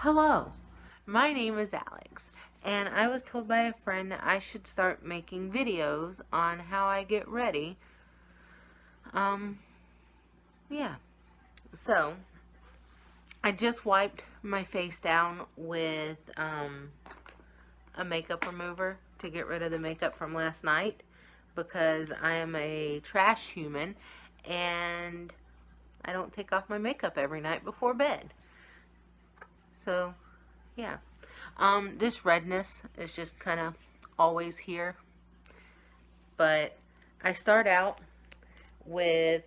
Hello, my name is Alex, and I was told by a friend that I should start making videos on how I get ready. Um, yeah. So, I just wiped my face down with a makeup remover to get rid of the makeup from last night because I am a trash human and I don't take off my makeup every night before bed. So, yeah. This redness is just kind of always here. But I start out with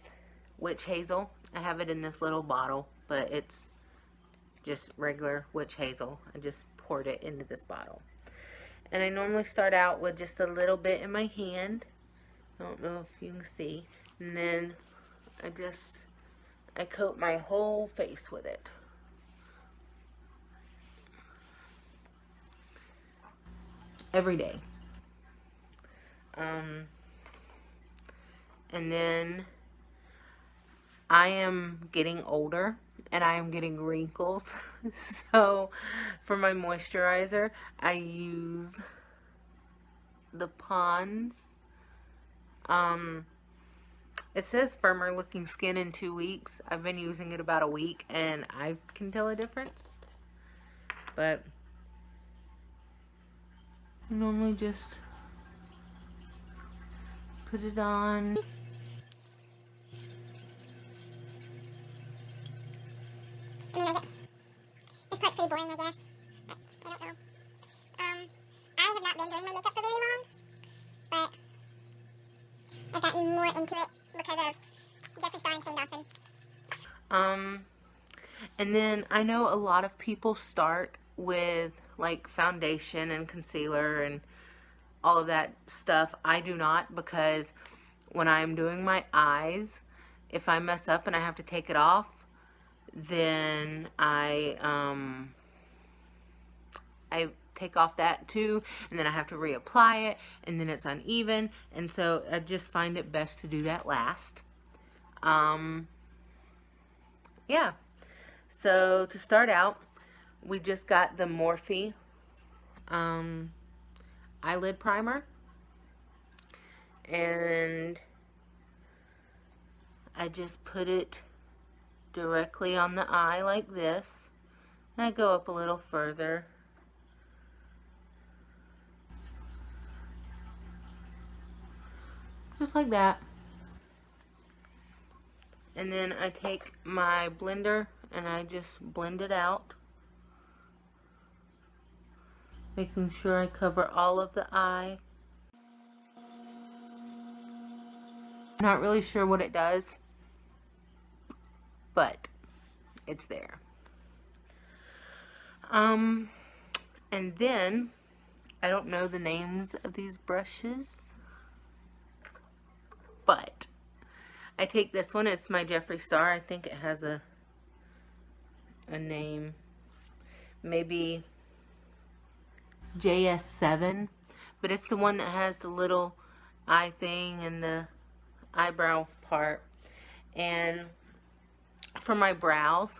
witch hazel. I have it in this little bottle, but it's just regular witch hazel. I just poured it into this bottle. And I normally start out with just a little bit in my hand. I don't know if you can see. And then I coat my whole face with it. Every day. And then I am getting older and I am getting wrinkles. So for my moisturizer, I use the Pond's. It says firmer looking skin in 2 weeks. I've been using it about a week and I can tell a difference. But I normally just put it on. I mean, this part's pretty boring, I guess. But I don't know. I have not been doing my makeup for very long, but I've gotten more into it because of Jeffree Star and Shane Dawson. And then I know a lot of people start with like foundation and concealer and all of that stuff. I do not, because when I'm doing my eyes, if I mess up and I have to take it off, then I take off that too, and then I have to reapply it, and then it's uneven, and so I just find it best to do that last. Yeah. So to start out, we just got the Morphe eyelid primer, and I just put it directly on the eye like this, and I go up a little further. Just like that. And then I take my blender and I just blend it out, making sure I cover all of the eye. I'm not really sure what it does, but it's there. And then I don't know the names of these brushes, but I take this one. It's my Jeffree Star. I think it has a name, maybe JS7, but it's the one that has the little eye thing and the eyebrow part. And for my brows,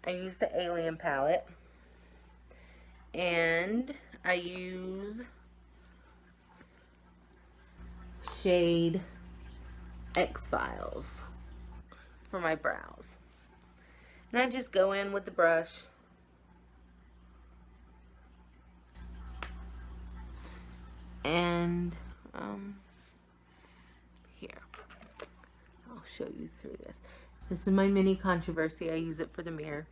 I use the Alien palette, and I use shade X-Files for my brows. And I just go in with the brush and here, I'll show you through this. This is my mini controversy. I use it for the mirror.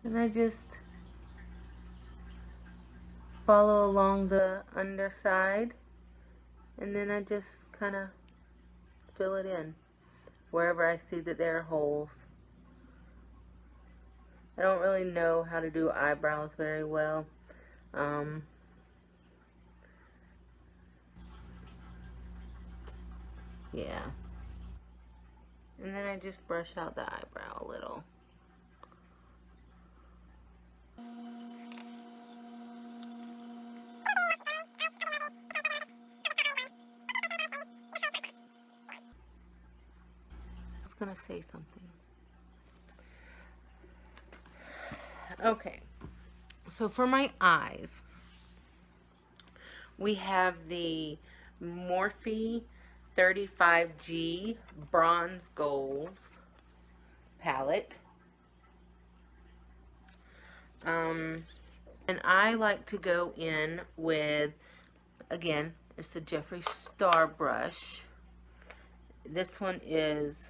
And I just follow along the underside, and then I just kind of fill it in wherever I see that there are holes. I don't really know how to do eyebrows very well. Yeah. And then I just brush out the eyebrow a little. I was gonna say something. Okay, so for my eyes, we have the Morphe 35G Bronze Goals palette. And I like to go in with, again, it's the Jeffree Star brush. This one is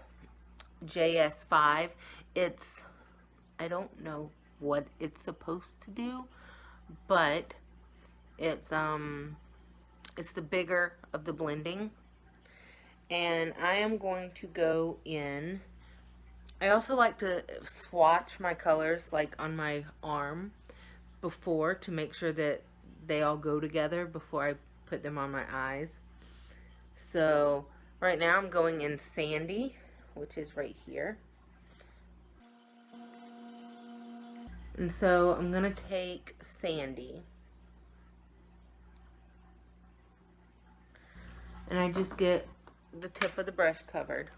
JS5. It's, I don't know what it's supposed to do, but it's the bigger of the blending. And I am going to go in. I also like to swatch my colors like on my arm before to make sure that they all go together before I put them on my eyes. So right now I'm going in Sandy, which is right here. And so I'm going to take Sandy. And I just get the tip of the brush covered.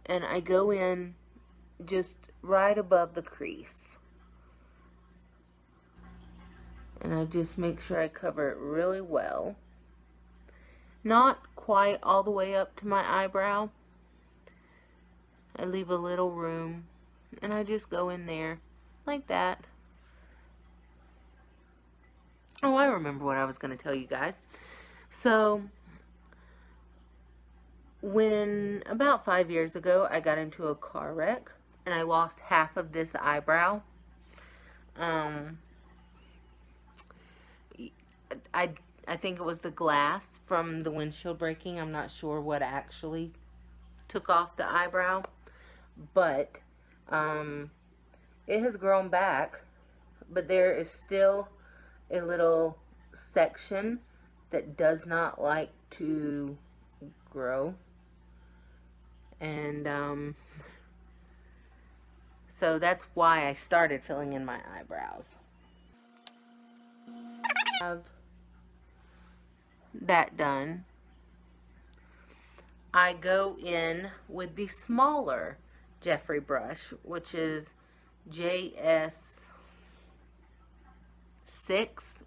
And I go in just right above the crease. And I just make sure I cover it really well. Not quite all the way up to my eyebrow. I leave a little room. And I just go in there like that. Oh, I remember what I was going to tell you guys. So, when about 5 years ago, I got into a car wreck. And I lost half of this eyebrow. I think it was the glass from the windshield breaking. I'm not sure what actually took off the eyebrow, but it has grown back, but there is still a little section that does not like to grow, and so that's why I started filling in my eyebrows. Have that done. I go in with the smaller Jeffree brush, which is JS6,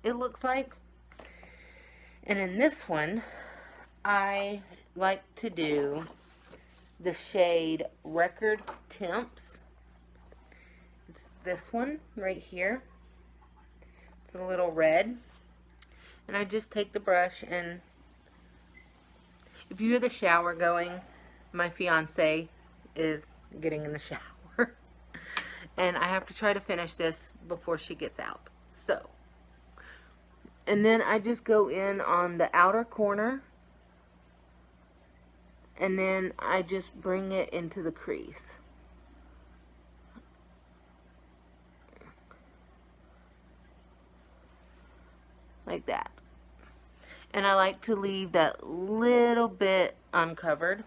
it looks like. And in this one, I like to do the shade Record Temps. It's this one right here. It's a little red. And I just take the brush, and if you hear the shower going, my fiance is getting in the shower. And I have to try to finish this before she gets out. So, and then I just go in on the outer corner, and then I just bring it into the crease. Like that. And I like to leave that little bit uncovered.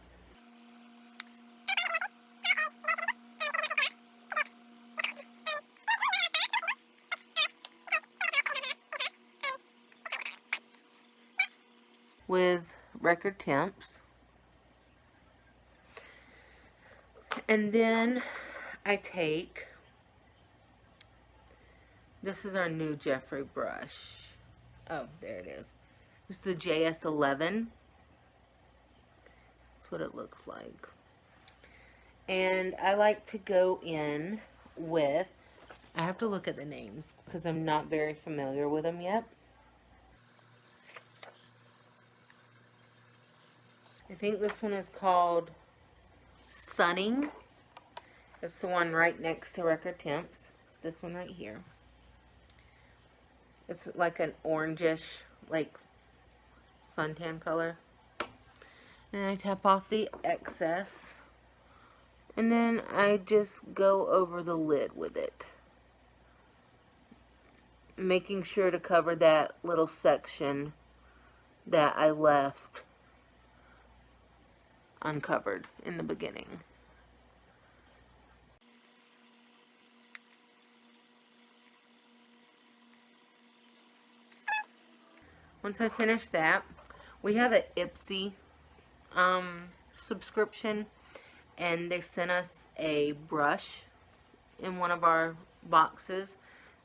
With Record Temps. And then I take, this is our new Jeffree brush. Oh, there it is. It's the JS11. That's what it looks like. And I like to go in with, I have to look at the names because I'm not very familiar with them yet. I think this one is called Sunning. It's the one right next to Record Temps. It's this one right here. It's like an orangish, like suntan color. And I tap off the excess. And then I just go over the lid with it. Making sure to cover that little section that I left uncovered in the beginning. Once I finish that, we have an Ipsy subscription, and they sent us a brush in one of our boxes.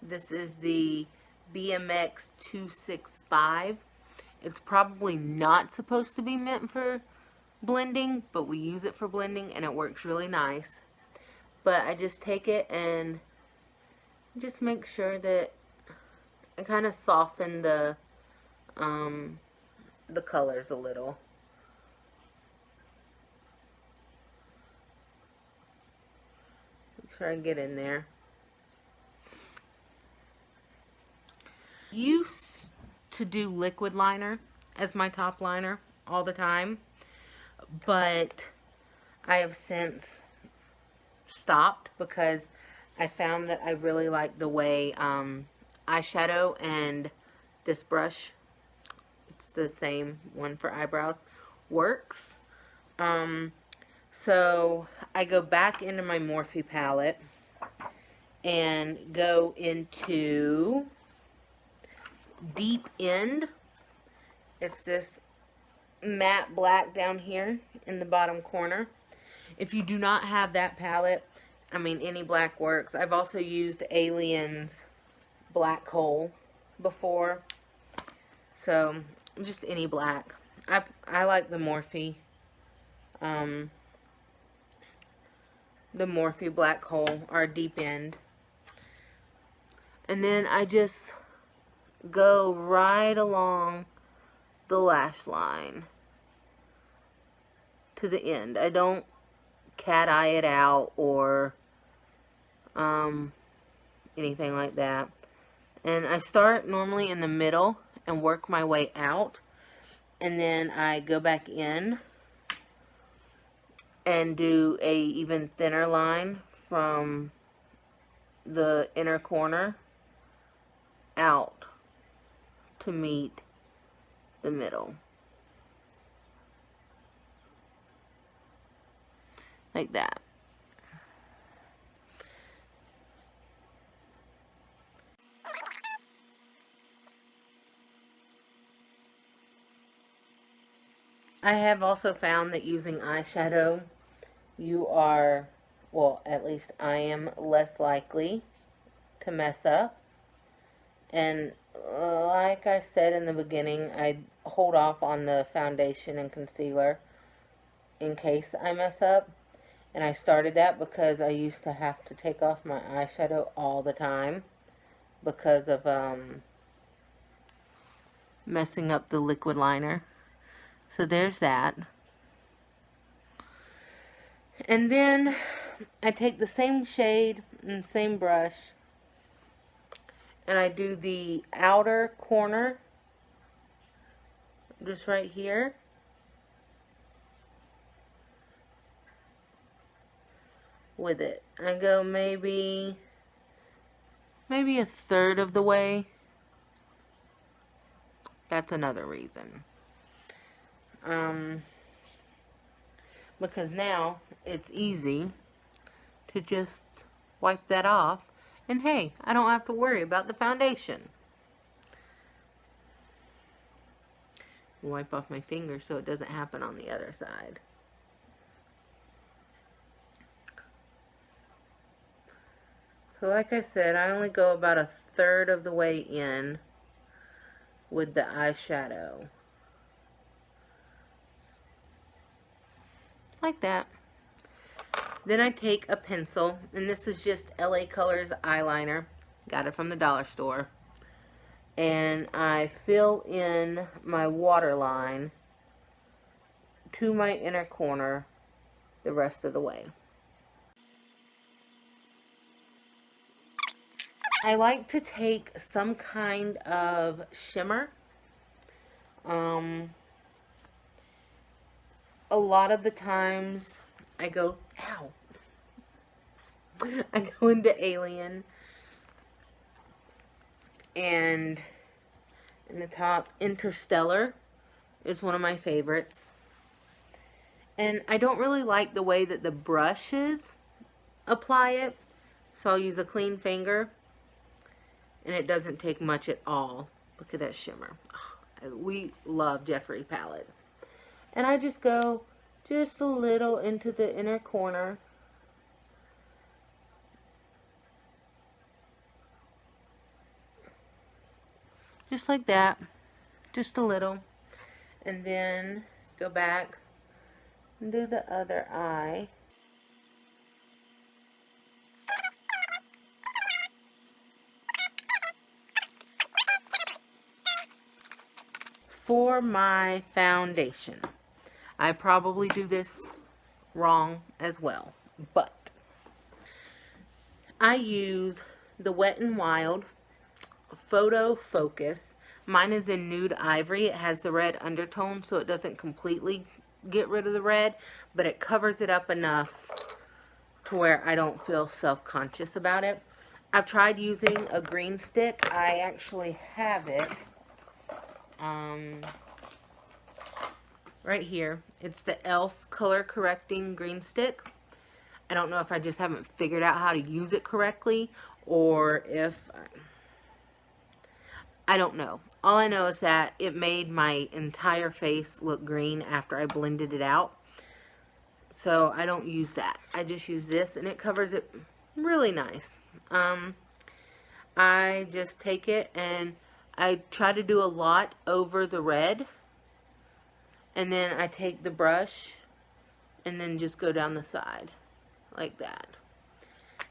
This is the BMX 265. It's probably not supposed to be meant for blending, but we use it for blending and it works really nice. But I just take it and just make sure that I kind of soften the colors a little. Make sure I get in there. Used to do liquid liner as my top liner all the time, but I have since stopped because I found that I really like the way eyeshadow and this brush, it's the same one for eyebrows, works. So I go back into my Morphe palette and go into Deep End. It's this matte black down here in the bottom corner. If you do not have that palette, I mean, any black works. I've also used Alien's black hole before, so just any black. I like the Morphe black hole, or Deep End. And then I just go right along the lash line to the end. I don't cat eye it out or anything like that. And I start normally in the middle and work my way out, and then I go back in and do a even thinner line from the inner corner out to meet the middle, like that. I have also found that using eyeshadow, you are, well, at least I am less likely to mess up. And like I said in the beginning, I hold off on the foundation and concealer in case I mess up. And I started that because I used to have to take off my eyeshadow all the time because of messing up the liquid liner. So there's that. And then I take the same shade and same brush and I do the outer corner, just right here. With it. I go maybe a third of the way. That's another reason. Because now it's easy to just wipe that off, and hey, I don't have to worry about the foundation. Wipe off my fingers so it doesn't happen on the other side. So like I said, I only go about a third of the way in with the eyeshadow. Like that. Then I take a pencil, and this is just LA Colors eyeliner. Got it from the dollar store. And I fill in my waterline to my inner corner the rest of the way. I like to take some kind of shimmer. A lot of the times I go, ow, I go into Alien, and in the top, Interstellar is one of my favorites. And I don't really like the way that the brushes apply it, so I'll use a clean finger, and it doesn't take much at all. Look at that shimmer. We love Jeffree palettes. And I just go just a little into the inner corner. Just like that. Just a little. And then go back and do the other eye. For my foundation, I probably do this wrong as well, but I use the Wet n Wild Photo Focus. Mine is in Nude Ivory. It has the red undertone, so it doesn't completely get rid of the red, but it covers it up enough to where I don't feel self-conscious about it. I've tried using a green stick. I actually have it right here. It's the e.l.f. color correcting green stick. I don't know if I just haven't figured out how to use it correctly, or if I don't know. All I know is that it made my entire face look green after I blended it out. So I don't use that. I just use this, and it covers it really nice. I just take it and I try to do a lot over the red, and then I take the brush and then just go down the side like that,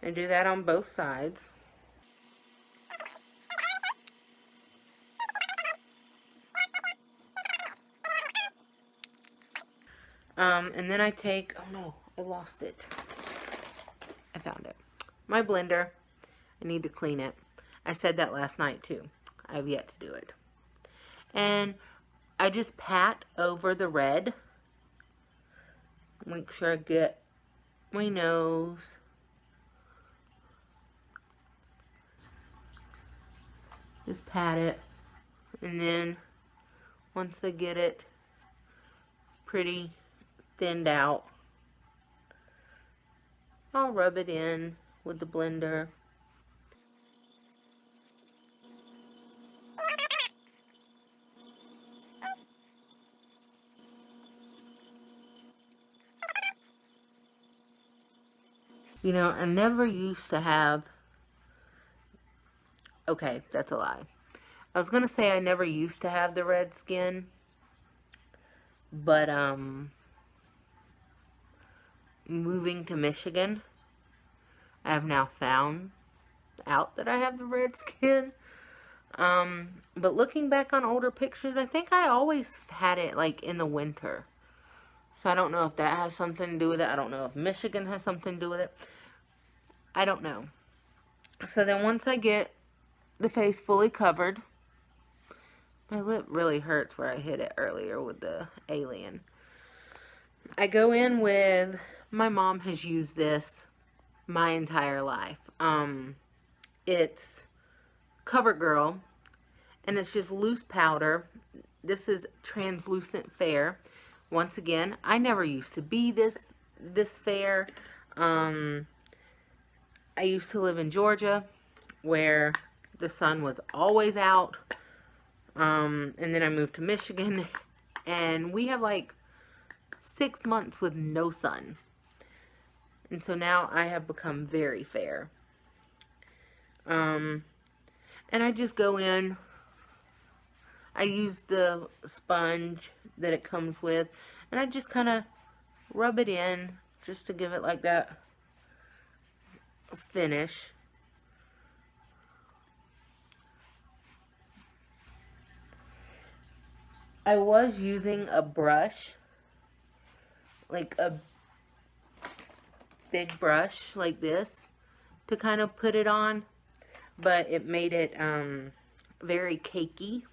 and do that on both sides. And then I take, oh no, I lost it. I found it. My blender. I need to clean it. I said that last night too. I have yet to do it. And I just pat over the red. Make sure I get my nose. Just pat it. And then once I get it pretty thinned out, I'll rub it in with the blender. You know, I never used to have, okay, that's a lie. I was gonna say I never used to have the red skin, but moving to Michigan, I have now found out that I have the red skin. But looking back on older pictures, I think I always had it like in the winter. So I don't know if that has something to do with it. I don't know if Michigan has something to do with it. I don't know. So then once I get the face fully covered, my lip really hurts where I hit it earlier with the alien. I go in with, my mom has used this my entire life. It's CoverGirl, and it's just loose powder. This is translucent fair. Once again, I never used to be this fair. I used to live in Georgia, where the sun was always out. And then I moved to Michigan, and we have like 6 months with no sun. And so now I have become very fair. And I just go in. I use the sponge that it comes with, and I just kind of rub it in just to give it like that finish. I was using a brush, like a big brush like this, to kind of put it on, but it made it very cakey.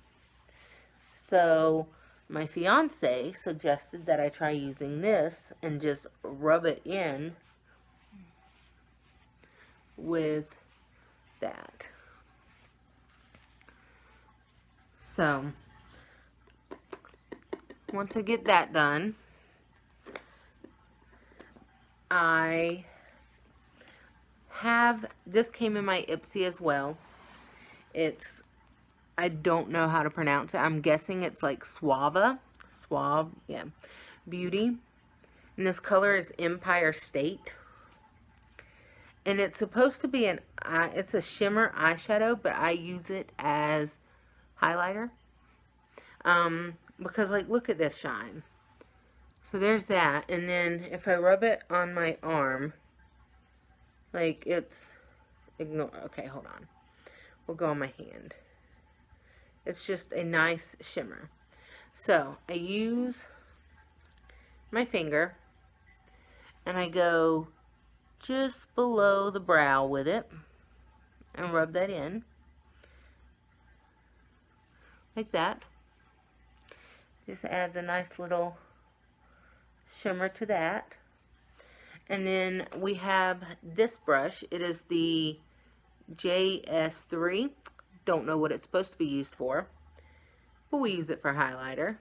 So my fiance suggested that I try using this and just rub it in with that. So once I get that done, I have, this came in my Ipsy as well. It's, I don't know how to pronounce it. I'm guessing it's like Suave, yeah, Beauty. And this color is Empire State. And it's supposed to be it's a shimmer eyeshadow, but I use it as highlighter. Because, like, look at this shine. So there's that. And then if I rub it on my arm, like, it's, okay, hold on. We'll go on my hand. It's just a nice shimmer. So I use my finger and I go just below the brow with it and rub that in like that. Just adds a nice little shimmer to that. And then we have this brush. It is the JS3. Don't know what it's supposed to be used for, but we use it for highlighter.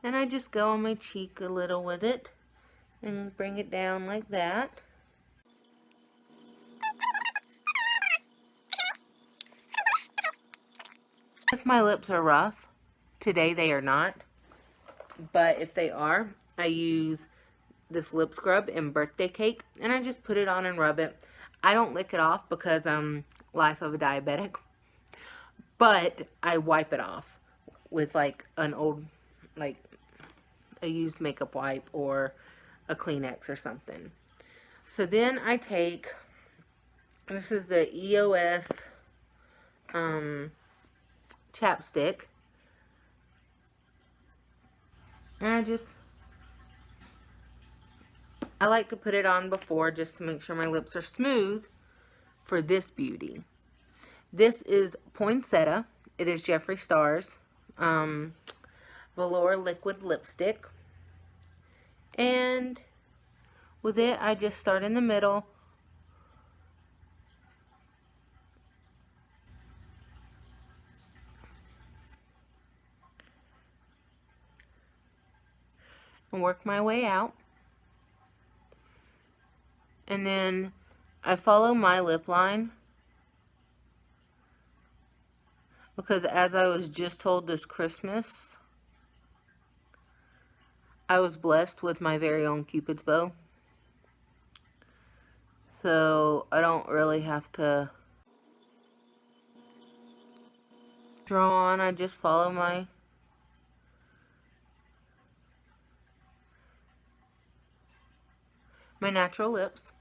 And I just go on my cheek a little with it and bring it down like that. If my lips are rough, today they are not, but if they are, I use this lip scrub in Birthday Cake, and I just put it on and rub it. I don't lick it off because I'm life of a diabetic, but I wipe it off with like an old, like a used makeup wipe or a Kleenex or something. So then I take, this is the EOS chapstick, and I like to put it on before just to make sure my lips are smooth for this beauty. This is Poinsettia. It is Jeffree Star's velour liquid lipstick. And with it, I just start in the middle. And work my way out. And then I follow my lip line, because as I was just told this Christmas, I was blessed with my very own Cupid's bow. So I don't really have to draw on. I just follow my natural lips.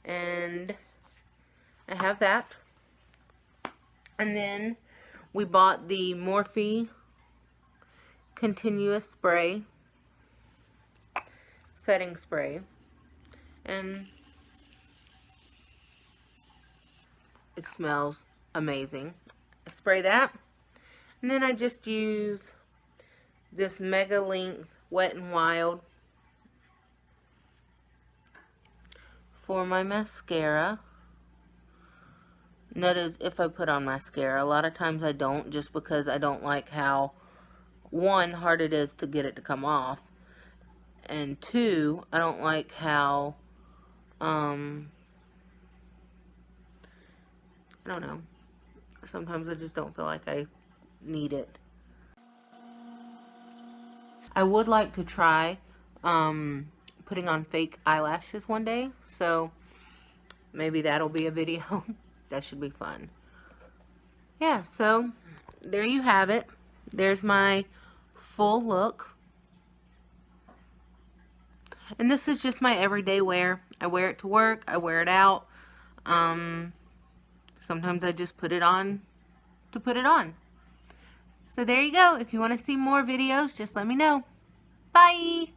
And I have that. And then we bought the Morphe continuous spray, setting spray, and it smells amazing. I spray that, and then I just use this Mega Length Wet n Wild for my mascara. And that is if I put on mascara. A lot of times I don't, just because I don't like how, one, hard it is to get it to come off, and two, I don't like how, I don't know, sometimes I just don't feel like I need it. I would like to try putting on fake eyelashes one day, so maybe that'll be a video. That should be fun. Yeah, so there you have it. There's my full look. And this is just my everyday wear. I wear it to work. I wear it out. Sometimes I just put it on to put it on. So there you go. If you want to see more videos, just let me know. Bye!